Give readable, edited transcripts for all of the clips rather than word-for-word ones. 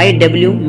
IW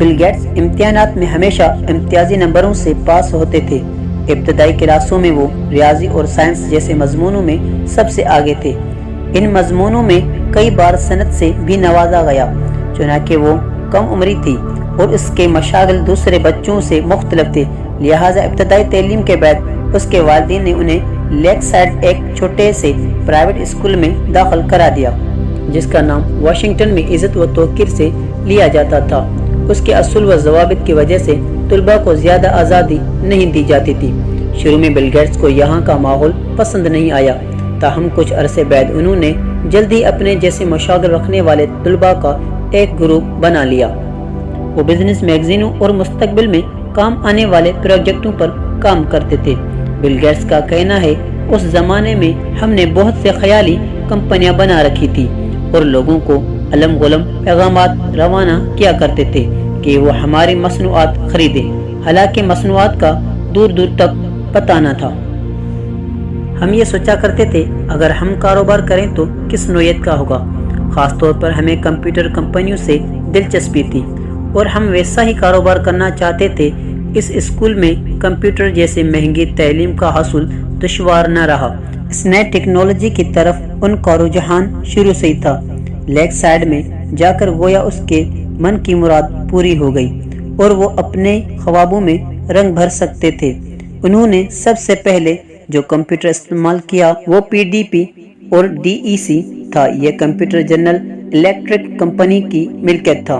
Bill Gates امتحانات میں ہمیشہ امتیازی نمبروں سے پاس ہوتے تھے۔ ابتدائی کلاسوں میں وہ ریاضی اور سائنس جیسے مضمونوں میں سب سے آگے تھے۔ ان مضمونوں میں کئی بار صنعت سے بھی نوازا گیا، چنانکہ وہ کم عمری تھی اور اس کے مشاغل دوسرے بچوں سے مختلف تھے، لہٰذا ابتدائی تعلیم کے بعد اس کے والدین نے انہیں لیک سائڈ ایک چھوٹے سے پرائیویٹ اسکول میں داخل کرا دیا، جس کا نام واشنگٹن میں عزت و توقیر سے لیا جاتا تھا۔ اس کے اصول و ضوابط کی وجہ سے طلباء کو زیادہ آزادی نہیں دی جاتی تھی۔ شروع میں بل گیٹس کو یہاں کا ماحول پسند نہیں آیا، تاہم کچھ عرصے بعد انہوں نے جلدی اپنے جیسے مشاغل رکھنے والے طلباء کا ایک گروپ بنا لیا۔ وہ بزنس میگزینوں اور مستقبل میں کام آنے والے پروجیکٹوں پر کام کرتے تھے۔ بل گیٹس کا کہنا ہے، اس زمانے میں ہم نے بہت سے خیالی کمپنیاں بنا رکھی تھی اور لوگوں کو علم غلم پیغامات روانہ کیا کرتے تھے کہ وہ ہماری مصنوعات خریدیں، حالانکہ مصنوعات کا دور دور تک پتہ نہ تھا۔ ہم یہ سوچا کرتے تھے اگر ہم کاروبار کریں تو کس نوعیت کا ہوگا۔ خاص طور پر ہمیں کمپیوٹر کمپنیوں سے دلچسپی تھی اور ہم ویسا ہی کاروبار کرنا چاہتے تھے۔ اس اسکول میں کمپیوٹر جیسے مہنگی تعلیم کا حصول دشوار نہ رہا۔ اس نئے ٹیکنالوجی کی طرف ان کا رجحان شروع سے ہی تھا۔ لیک سائڈ میں جا کر گویا اس کے من کی مراد پوری ہو گئی اور وہ اپنے خوابوں میں رنگ بھر سکتے تھے۔ انہوں نے سب سے پہلے جو کمپیوٹر استعمال کیا وہ PDP اور DEC تھا۔ یہ کمپیوٹر جنرل الیکٹرک کمپنی کی ملکیت تھا۔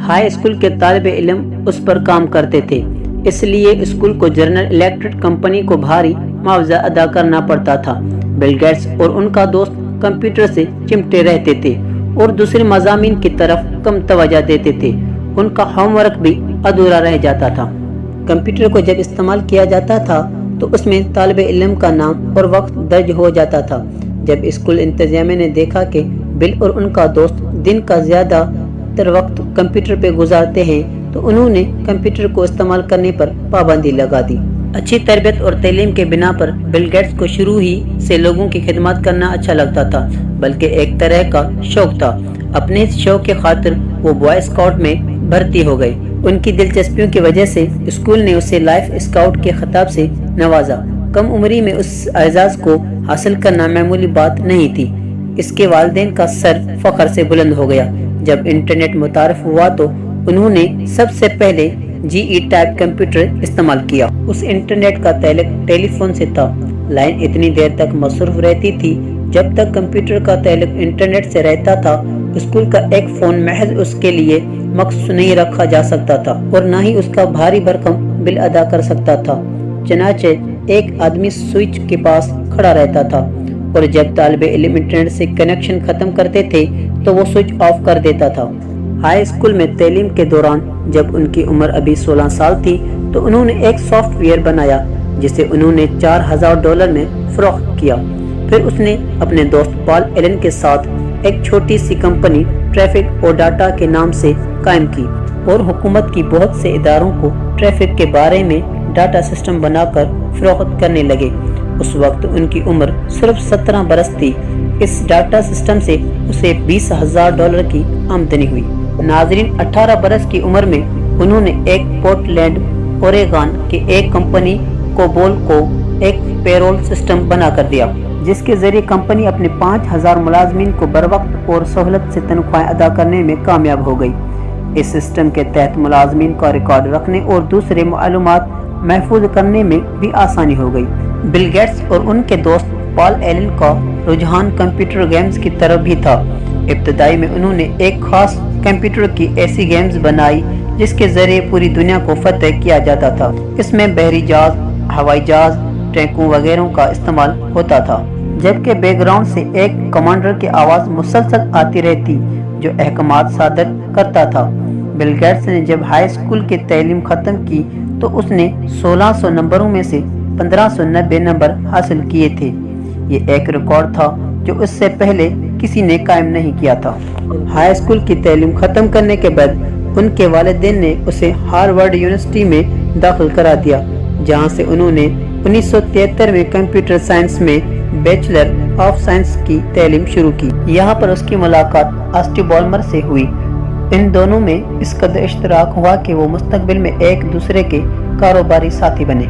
ہائی اسکول کے طالب علم اس پر کام کرتے تھے، اس لیے اسکول کو جنرل الیکٹرک کمپنی کو بھاری معاوضہ ادا کرنا پڑتا تھا۔ بل گیٹس اور ان کا دوست کمپیوٹر سے چمٹے رہتے تھے اور دوسرے مضامین کی طرف کم توجہ دیتے تھے۔ ان کا ہوم ورک بھی ادھورا رہ جاتا تھا۔ کمپیوٹر کو جب استعمال کیا جاتا تھا تو اس میں طالب علم کا نام اور وقت درج ہو جاتا تھا۔ جب اسکول انتظامیہ نے دیکھا کہ بل اور ان کا دوست دن کا زیادہ تر وقت کمپیوٹر پہ گزارتے ہیں تو انہوں نے کمپیوٹر کو استعمال کرنے پر پابندی لگا دی۔ اچھی تربیت اور تعلیم کے بنا پر بل گیٹس کو شروع ہی سے لوگوں کی خدمات کرنا اچھا لگتا تھا، بلکہ ایک طرح کا شوق تھا۔ اپنے اس شوق کی خاطر وہ بوائے اسکاؤٹ میں بھرتی ہو گئے۔ ان کی دلچسپیوں کی وجہ سے اسکول نے اسے لائف اسکاؤٹ کے خطاب سے نوازا۔ کم عمری میں اس اعزاز کو حاصل کرنا معمولی بات نہیں تھی۔ اس کے والدین کا سر فخر سے بلند ہو گیا۔ جب انٹرنیٹ متعارف ہوا تو انہوں نے سب سے پہلے GE ٹائپ کمپیوٹر استعمال کیا۔ اس انٹرنیٹ کا تعلق ٹیلی فون سے تھا۔ لائن اتنی دیر تک مصروف رہتی تھی جب تک کمپیوٹر کا تعلق انٹرنیٹ سے رہتا تھا۔ اسکول کا ایک فون محض اس کے لیے مخصوص نہیں رکھا جا سکتا تھا اور نہ ہی اس کا بھاری بھرکم بل ادا کر سکتا تھا، چنانچہ ایک آدمی سوئچ کے پاس کھڑا رہتا تھا اور جب طالب علم انٹرنیٹ سے کنیکشن ختم کرتے تھے تو وہ سوئچ آف کر دیتا تھا۔ ہائی اسکول میں تعلیم کے دوران جب ان کی عمر ابھی 16 سال تھی تو انہوں نے ایک سافٹ ویئر بنایا جسے انہوں نے $4000 میں فروخت کیا۔ پھر اس نے اپنے دوست پال ایلن کے ساتھ ایک چھوٹی سی کمپنی ٹریفک اور ڈاٹا کے نام سے قائم کی اور حکومت کی بہت سے اداروں کو ٹریفک کے بارے میں ڈاٹا سسٹم بنا کر فروخت کرنے لگے۔ اس وقت ان کی عمر صرف 17 برس تھی۔ اس ڈاٹا سسٹم سے اسے $20,000 کی آمدنی ہوئی۔ ناظرین، 18 برس کی عمر میں انہوں نے ایک پورٹلینڈ اوریگون کی ایک کمپنی کوبول کو ایک پیرول سسٹم بنا کر دیا، جس کے ذریعے کمپنی اپنے 5000 ملازمین کو بروقت اور سہولت سے تنخواہیں ادا کرنے میں کامیاب ہو گئی۔ اس سسٹم کے تحت ملازمین کا ریکارڈ رکھنے اور دوسرے معلومات محفوظ کرنے میں بھی آسانی ہو گئی۔ بل گیٹس اور ان کے دوست پال ایلن کا رجحان کمپیوٹر گیمز کی طرف بھی تھا۔ ابتدائی میں انہوں نے ایک خاص کمپیوٹر کی ایسی گیمز بنائی جس کے ذریعے پوری دنیا کو فتح کیا جاتا تھا۔ اس میں بحری جہاز، ہوائی جہاز، ٹینکوں وغیرہ کا استعمال ہوتا تھا، جبکہ بیک گراؤنڈ سے ایک کمانڈر کی آواز مسلسل آتی رہتی جو احکامات صادر کرتا تھا۔ بل گیٹس نے جب ہائی اسکول کی تعلیم ختم کی تو اس نے 1600 نمبروں میں سے 1590 نمبر حاصل کیے تھے۔ یہ ایک ریکارڈ تھا جو اس سے پہلے کسی نے قائم نہیں کیا تھا۔ ہائی اسکول کی تعلیم ختم کرنے کے بعد ان کے والدین نے اسے ہارورڈ یونیورسٹی میں داخل کرا دیا، جہاں سے انہوں نے 1973 میں کمپیوٹر سائنس میں بیچلر آف سائنس کی تعلیم شروع کی۔ یہاں پر اس کی ملاقات آسٹی بالمر سے ہوئی۔ ان دونوں میں اس قدر اشتراک ہوا کہ وہ مستقبل میں ایک دوسرے کے کاروباری ساتھی بنے۔